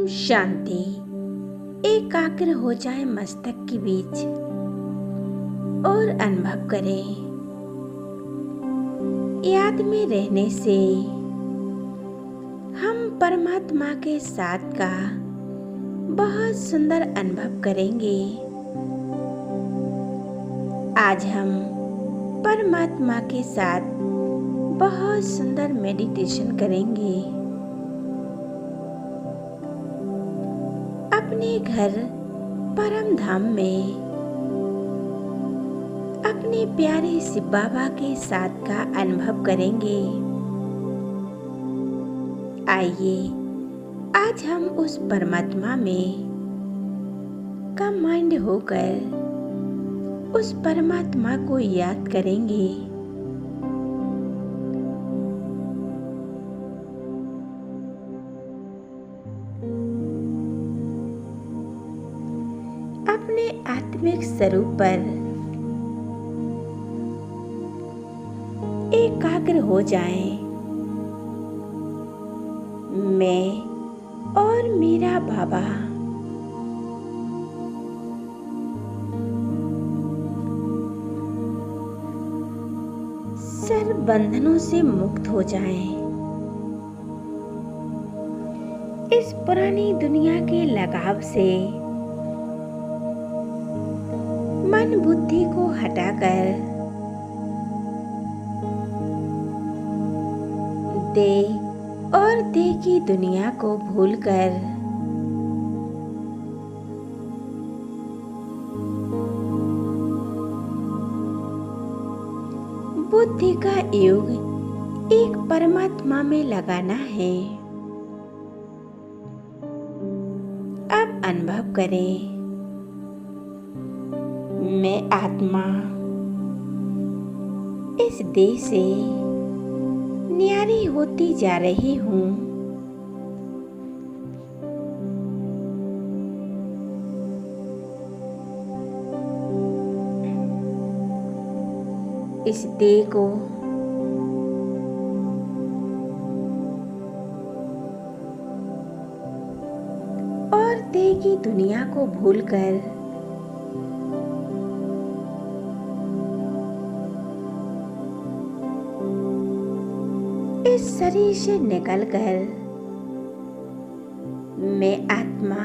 शांति एकाग्र हो जाए मस्तक के बीच और अनुभव करें। याद में रहने से हम परमात्मा के साथ का बहुत सुंदर अनुभव करेंगे। आज हम परमात्मा के साथ बहुत सुंदर मेडिटेशन करेंगे। अपने घर परम धाम में अपने प्यारे शिव बाबा के साथ का अनुभव करेंगे। आइए आज हम उस परमात्मा में कंबाइंड होकर उस परमात्मा को याद करेंगे। अपने आत्मिक स्वरूप पर एकाग्र हो जाएं। मैं और मेरा बाबा सर्व बंधनों से मुक्त हो जाएं। इस पुरानी दुनिया के लगाव से मन बुद्धि को हटाकर देह और देह की दुनिया को भूलकर बुद्धि का योग एक परमात्मा में लगाना है। अब अनुभव करें, मैं आत्मा इस देह से न्यारी होती जा रही हूँ। इस देह को और देह की दुनिया को भूलकर इस शरीर से निकलकर मैं आत्मा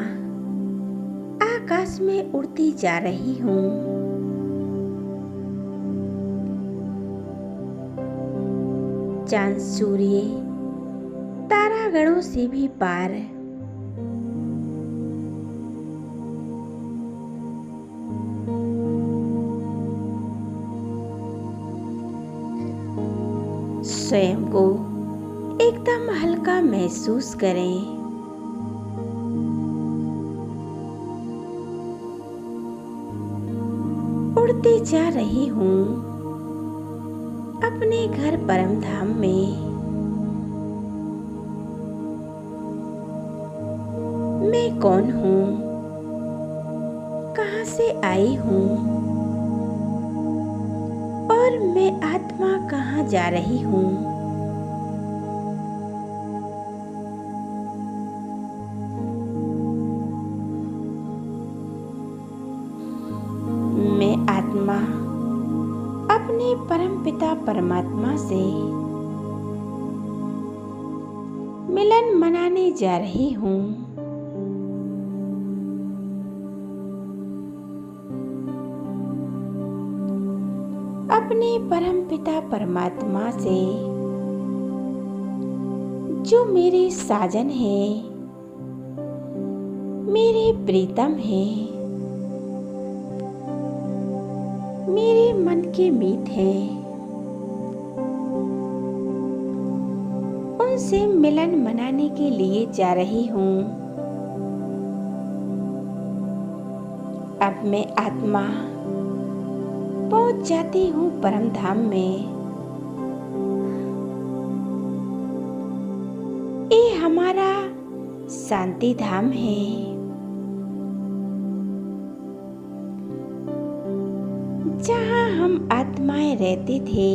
आकाश में उड़ती जा रही हूँ। चांद सूर्य तारागणों से भी पार स्वयं को एकदम हल्का महसूस करें। उड़ती जा रही हूँ अपने घर परम धाम में। मैं कौन हूँ, कहाँ से आई हूँ और मैं आत्मा कहाँ जा रही हूँ। मैं आत्मा अपने परमपिता परमात्मा से मिलन मनाने जा रही हूँ। अपने परमपिता परमात्मा से जो मेरे साजन हैं, मेरे प्रीतम हैं, मेरे मन के मीत हैं, उनसे मिलन मनाने के लिए जा रही हूँ। अब मैं आत्मा पहुंच जाती हूँ परम धाम में। ये हमारा शांति धाम है, जहाँ हम आत्माएं रहते थे।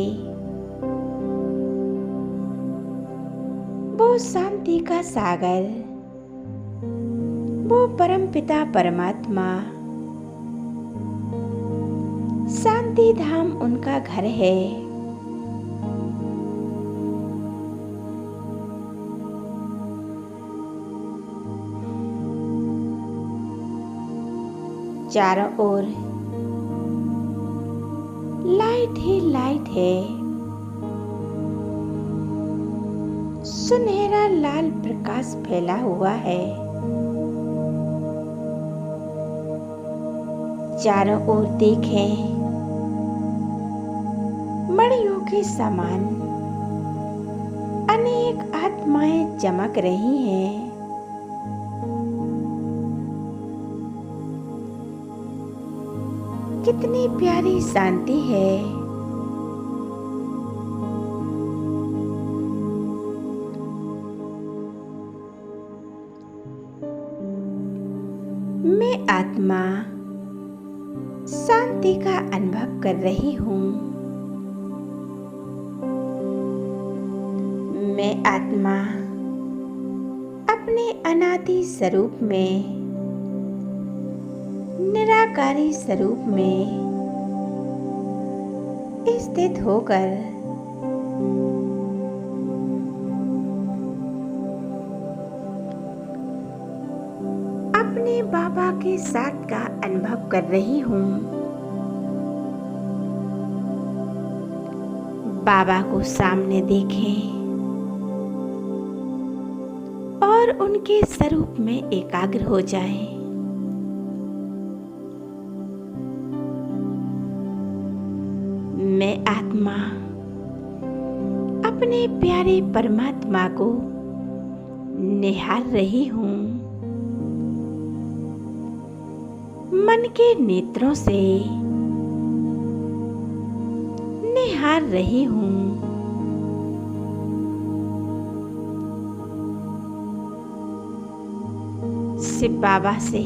वो शांति का सागर वो परम पिता परमात्मा शांति धाम उनका घर है। चारों ओर लाइट ही लाइट है। सुनहरा लाल प्रकाश फैला हुआ है। चारों ओर देखें, मणियों के समान अनेक आत्माएं चमक रही हैं। कितनी प्यारी शांति है। मैं आत्मा शांति का अनुभव कर रही हूँ। मैं आत्मा अपने अनादि स्वरूप में, निराकारी स्वरूप में स्थित होकर अपने बाबा के साथ का अनुभव कर रही हूँ। बाबा को सामने देखें और उनके स्वरूप में एकाग्र हो जाएं। मैं आत्मा अपने प्यारे परमात्मा को निहार रही हूँ। मन के नेत्रों से निहार रही हूँ। शिव बाबा से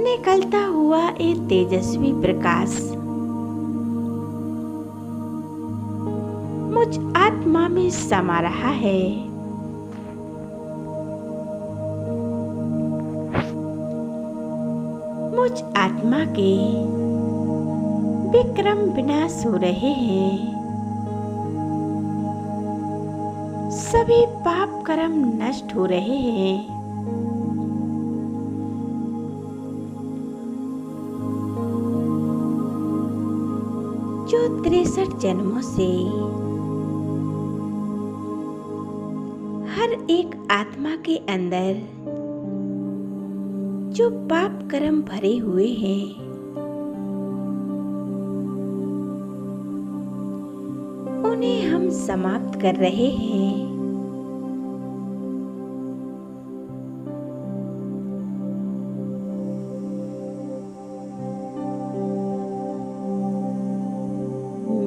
निकलता हुआ एक तेजस्वी प्रकाश मुझ आत्मा में समा रहा है। मुझ आत्मा के विक्रम विनाश हो रहे हैं। सभी पाप कर्म नष्ट हो रहे हैं। जो 63 जन्मों से हर एक आत्मा के अंदर जो पाप कर्म भरे हुए हैं, उन्हें हम समाप्त कर रहे हैं।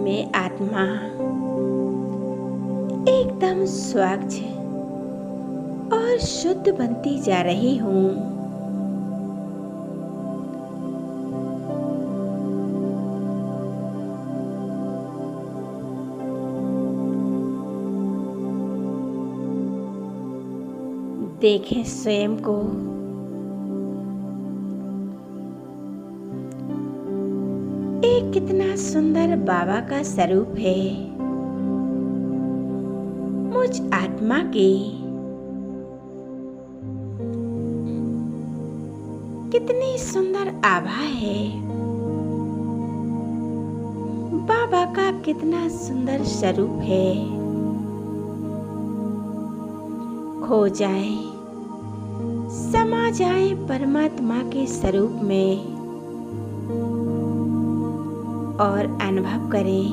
मैं आत्मा एकदम स्वच्छ और शुद्ध बनती जा रही हूँ। देखें स्वयं को। एक कितना सुंदर बाबा का स्वरूप है। मुझ आत्मा के कितनी सुंदर आभा है। बाबा का कितना सुंदर स्वरूप है। खो जाए, समा जाए परमात्मा के स्वरूप में और अनुभव करें,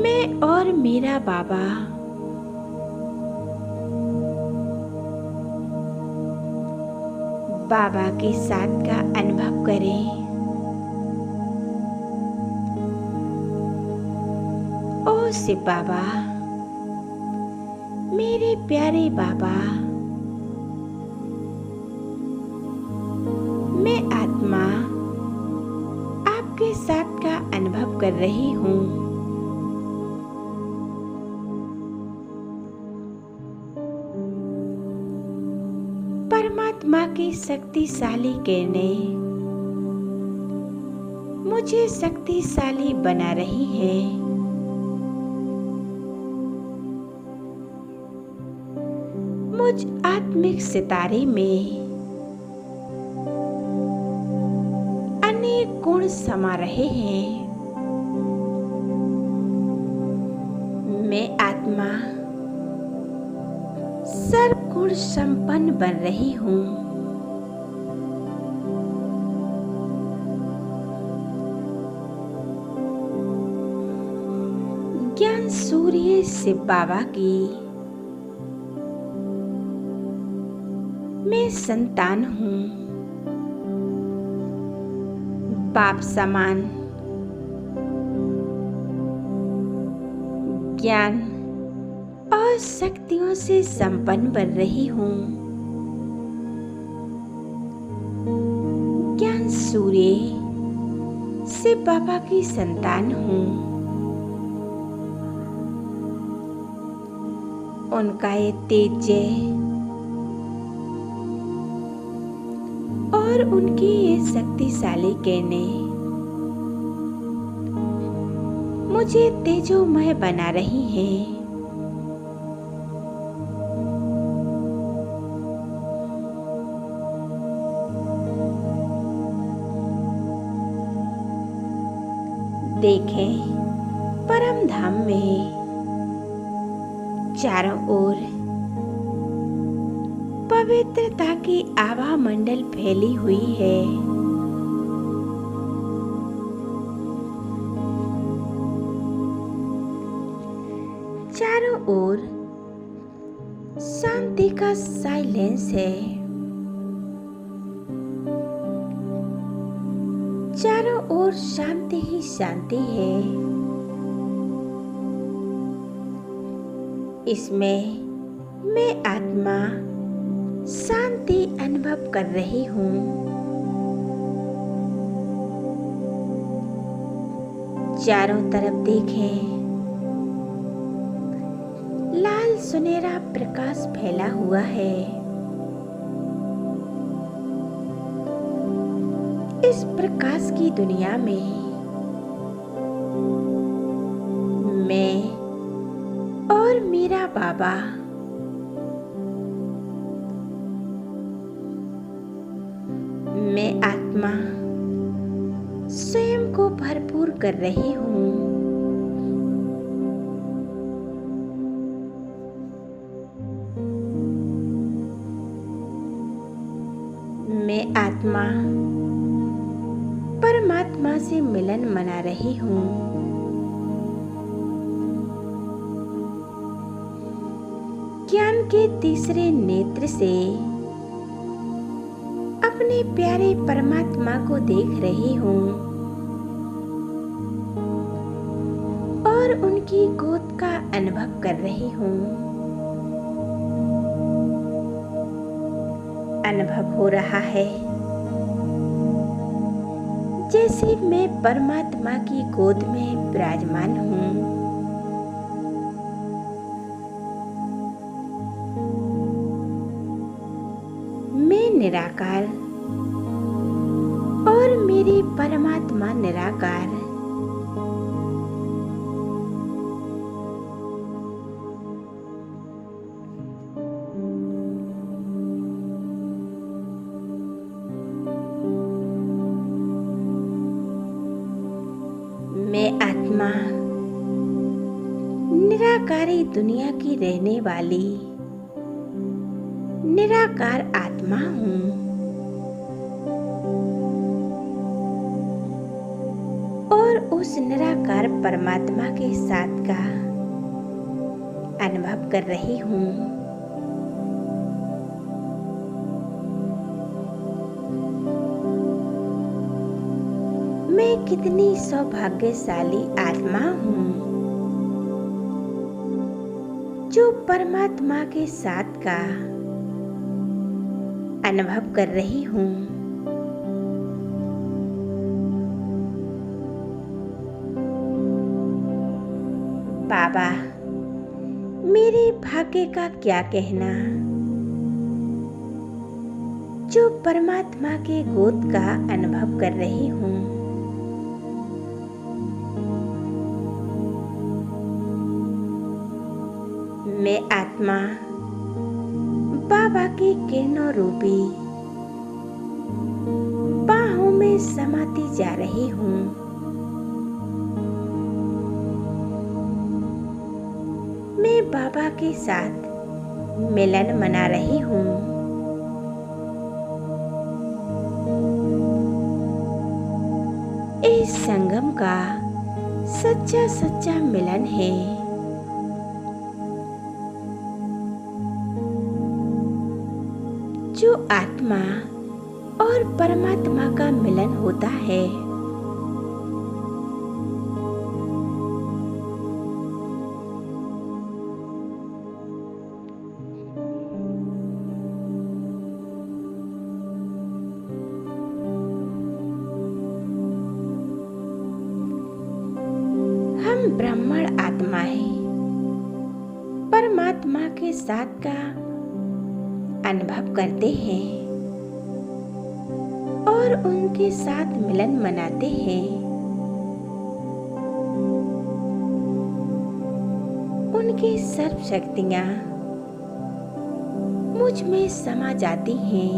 मैं और मेरा बाबा बाबा के साथ का अनुभव करें। ओ शिव बाबा, मेरे प्यारे बाबा, मैं आत्मा आपके साथ का अनुभव कर रही हूँ। आत्मा की शक्तिशाली किरणें मुझे शक्तिशाली बना रही हैं। मुझ आत्मिक सितारे में अनेक गुण समा रहे हैं। मैं आत्मा सर्वगुण संपन्न बन रही हूँ। ज्ञान सूर्य शिव बाबा की मैं संतान हूँ। बाप समान ज्ञान और शक्तियों से संपन्न बन रही हूँ। ज्ञान सूर्य शिव बाबा की संतान हूँ। उनका ये तेज और उनकी ये शक्तिशाली किरणें मुझे तेजोमय बना रही हैं। देखें, परम धाम में चारों ओर पवित्रता की आभा मंडल फैली हुई है। चारों ओर शांति का साइलेंस है। चारों ओर शांति ही शांति है। इसमें मैं आत्मा शांति अनुभव कर रही हूँ। चारों तरफ देखें, लाल सुनहरा प्रकाश फैला हुआ है। इस प्रकाश की दुनिया में मैं और मेरा बाबा मैं आत्मा स्वयं को भरपूर कर रही हूँ। मैं आत्मा परमात्मा से मिलन मना रही हूँ। ज्ञान के तीसरे नेत्र से अपने प्यारे परमात्मा को देख रही हूँ और उनकी गोद का अनुभव कर रही हूँ। अनुभव हो रहा है जैसे मैं परमात्मा की गोद में विराजमान हूँ। मैं निराकार और मेरी परमात्मा निराकार। मैं आत्मा निराकारी दुनिया की रहने वाली निराकार आत्मा हूँ। और उस निराकार परमात्मा के साथ का अनुभव कर रही हूँ। मैं कितनी सौभाग्यशाली आत्मा हूँ जो परमात्मा के साथ का अनुभव कर रही हूँ। बाबा, मेरे भाग्य का क्या कहना। जो परमात्मा के गोद का अनुभव कर रही हूँ। मैं आत्मा बाबा की किरणों रूपी बाहों में समाती जा रही हूँ। मैं बाबा के साथ मिलन मना रही हूँ। इस संगम का सच्चा सच्चा मिलन है। जो आत्मा और परमात्मा का मिलन होता है, हम ब्राह्मण आत्माएं परमात्मा के साथ का अनुभव करते हैं और उनके साथ मिलन मनाते हैं। उनकी सर्व शक्तियां मुझ में समा जाती हैं।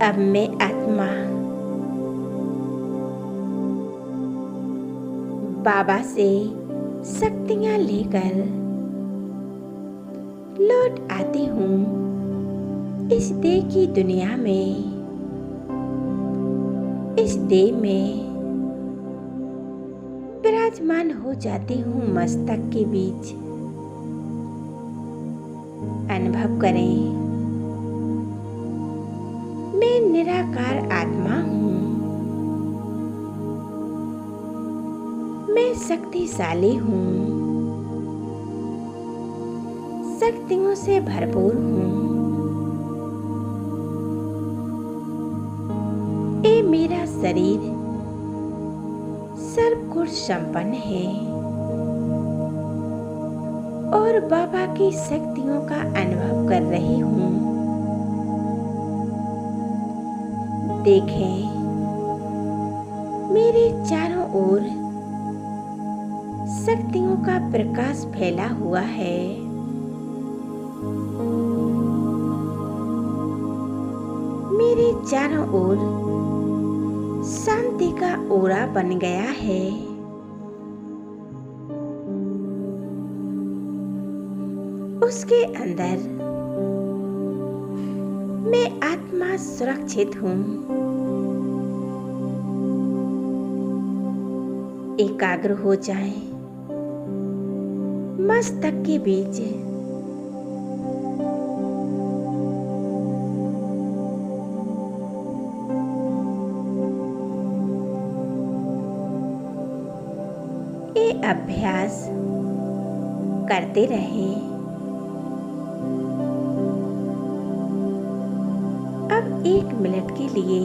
अब मैं आत्मा बाबा से शक्तियां लेकर लौट आती हूँ इस देह की दुनिया में। इस देह में विराजमान हो जाती हूँ मस्तक के बीच। अनुभव करें, मैं निराकार आत्मा हूँ। मैं शक्तिशाली हूँ, शक्तियों से भरपूर हूँ। ये मेरा शरीर सर्वगुण संपन्न है और बाबा की शक्तियों का अनुभव कर रही हूँ। देखें, मेरे चारों ओर शक्तियों का प्रकाश फैला हुआ है। मेरे चारों ओर शांति का ओरा बन गया है। उसके अंदर मैं आत्मा सुरक्षित हूँ। एकाग्र हो जाएं, मस्तक के बीच ये अभ्यास करते रहें। अब 1 मिनट के लिए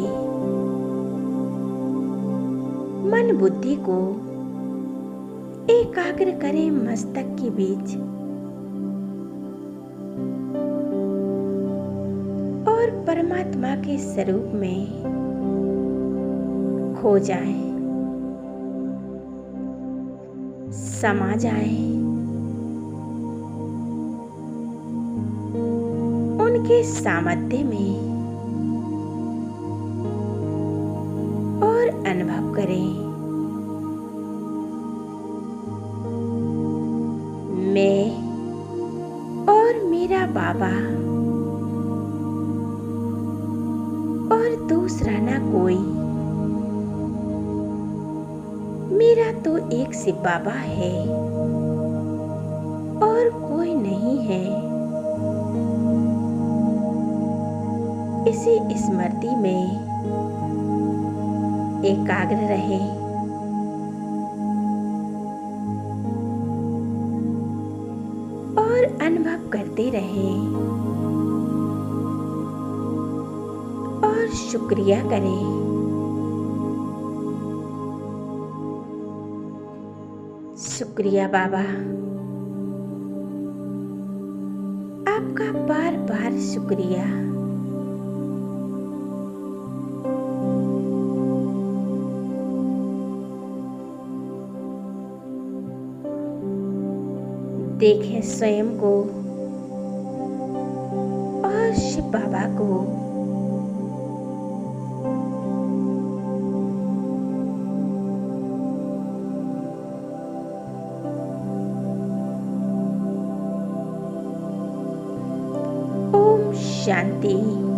मन बुद्धि को एकाग्र करें मस्तक के बीच और परमात्मा के स्वरूप में खो जाएं, समा जाएं। उनके सामर्थ्य में और अनुभव करें, मैं और मेरा बाबा और दूसरा ना कोई। मेरा तो एक शिव बाबा है और कोई नहीं है। इसी स्मृति में एकाग्र रहें। और अनुभव करते रहें और शुक्रिया करें। शुक्रिया बाबा, आपका बार बार शुक्रिया। देखें स्वयं को और शिव बाबा को। ओम शांति।